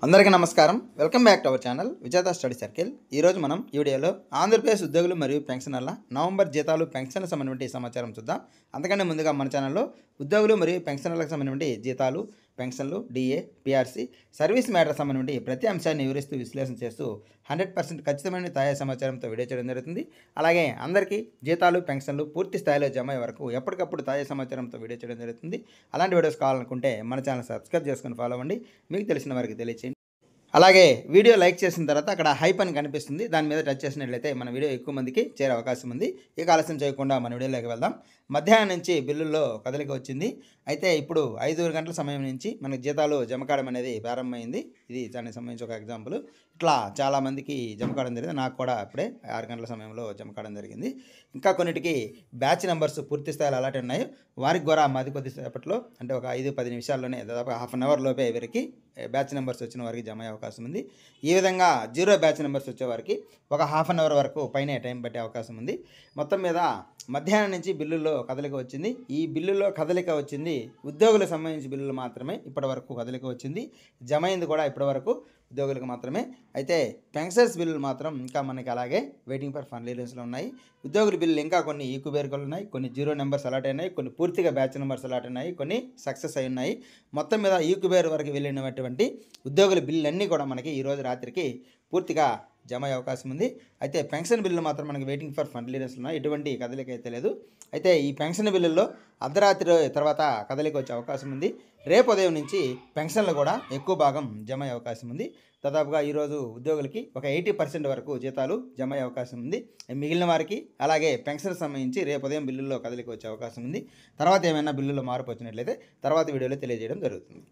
అందరికీ నమస్కారం. Welcome back to our channel విజేత స్టడీ సర్కిల్. ఈరోజు మనం ఈ వీడియోలో ఆంధ్రప్రదేశ్ ఉద్యోగులు మరియు పెన్షనర్ల నవంబర్ జీతాలు పెన్షన్ల సంబంధించిన సమాచారం చూద్దాం. అంతకంటే ముందుగా మన ఛానల్లో ఉద్యోగులు మరియు పెన్షనర్లకు సంబంధించిన జీతాలు, పెన్షన్లు, డిఏ, పిఆర్సీ, సర్వీస్ మ్యాటర్ సంబంధించి ప్రతి అంశాన్ని వివరిస్తూ విశ్లేషణ చేస్తూ 100% ఖచ్చితమైన తాజా సమాచారంతో వీడియో చేయడం జరుగుతుంది. అలాగే అందరికీ జీతాలు, పెన్షన్లు పూర్తి స్థాయిలో జమ అయ్యే వరకు ఎప్పటికప్పుడు తాజా సమాచారంతో వీడియో చేయడం జరుగుతుంది. అలాంటి వీడియోస్ కావాలనుకుంటే మన ఛానల్ సబ్స్క్రైబ్ చేసుకొని ఫాలో అవ్వండి. మీకు తెలిసిన వారికి తెలియచేయండి. అలాగే వీడియో లైక్ చేసిన తర్వాత అక్కడ హైప్ అని కనిపిస్తుంది, దాని మీద టచ్ చేసినట్లయితే మన వీడియో ఎక్కువ మందికి చేరే అవకాశం ఉంది. ఇక ఆలస్యం చేయకుండా మన వీడియోలోకి వెళ్దాం. మధ్యాహ్నం నుంచి బిల్లుల్లో కదలిక వచ్చింది. అయితే ఇప్పుడు 5 గంటల సమయం నుంచి మనకు జీతాలు జమ కావడం అనేది ప్రారంభమైంది. ఇది దానికి సంబంధించి ఒక ఎగ్జాంపుల్. ఇట్లా చాలామందికి జమ కావడం జరిగింది. నాకు కూడా అప్పుడే 6 గంటల సమయంలో జమ కావడం జరిగింది. ఇంకా కొన్నిటికి బ్యాచ్ నెంబర్స్ పూర్తి స్థాయిలో అలాంటి ఉన్నాయి. వారికి కూడా మాది కొద్దిసేపట్లో అంటే ఒక 5-10 నిమిషాల్లోనే దాదాపు హాఫ్ అన్ అవర్ లోపే వీరికి బ్యాచ్ నెంబర్స్ వచ్చిన వారికి జమ అయ్యే అవకాశం ఉంది. ఈ విధంగా 0 బ్యాచ్ నెంబర్స్ వచ్చే వారికి ఒక హాఫ్ అన్ అవర్ వరకు పైనే టైం పట్టే అవకాశం ఉంది. మొత్తం మీద మధ్యాహ్నం నుంచి బిల్లుల్లో కదలిక వచ్చింది. ఈ బిల్లుల్లో కదలిక వచ్చింది ఉద్యోగులకు సంబంధించి బిల్లులు మాత్రమే ఇప్పటి వరకు కదలిక వచ్చింది. జమ అయింది కూడా ఇప్పటి వరకు ఉద్యోగులకు మాత్రమే. అయితే పెన్షనర్స్ బిల్లులు మాత్రం ఇంకా మనకి అలాగే వెయిటింగ్ ఫర్ ఫండ్ రిలీజ్లో ఉన్నాయి. ఉద్యోగుల బిల్లులు ఇంకా కొన్ని ఈక్యుబేర్లు ఉన్నాయి, కొన్ని 0 నెంబర్స్ అలాట్ అయినాయి, కొన్ని పూర్తిగా బ్యాచ్ నెంబర్స్ అలాట్ అయినాయి, కొన్ని సక్సెస్ అయి ఉన్నాయి. మొత్తం మీద ఈక్యుబేర్ వరకు వెళ్ళినటువంటి ఉద్యోగుల బిల్లు అన్నీ కూడా మనకి ఈరోజు రాత్రికి పూర్తిగా జమ అయ్యే అవకాశం ఉంది. అయితే పెన్షన్ బిల్లులు మాత్రం మనకి వెయిటింగ్ ఫర్ ఫండ్ రిలీజ్లో ఉన్నాయి. ఎటువంటి కదలిక అయితే లేదు. అయితే ఈ పెన్షన్ బిల్లుల్లో అర్ధరాత్రి తర్వాత కదలిక వచ్చే అవకాశం ఉంది. రేపు ఉదయం నుంచి పెన్షన్లు కూడా ఎక్కువ భాగం జమ అయ్యే అవకాశం ఉంది. దాదాపుగా ఈరోజు ఉద్యోగులకి ఒక 80% వరకు జీతాలు జమ అయ్యే అవకాశం ఉంది. మిగిలిన వారికి అలాగే పెన్షన్ సంబంధించి రేపు ఉదయం బిల్లుల్లో కదలిక వచ్చే అవకాశం ఉంది. తర్వాత ఏమైనా బిల్లుల్లో మార్పు వచ్చినట్లయితే తర్వాత వీడియోలో తెలియజేయడం జరుగుతుంది.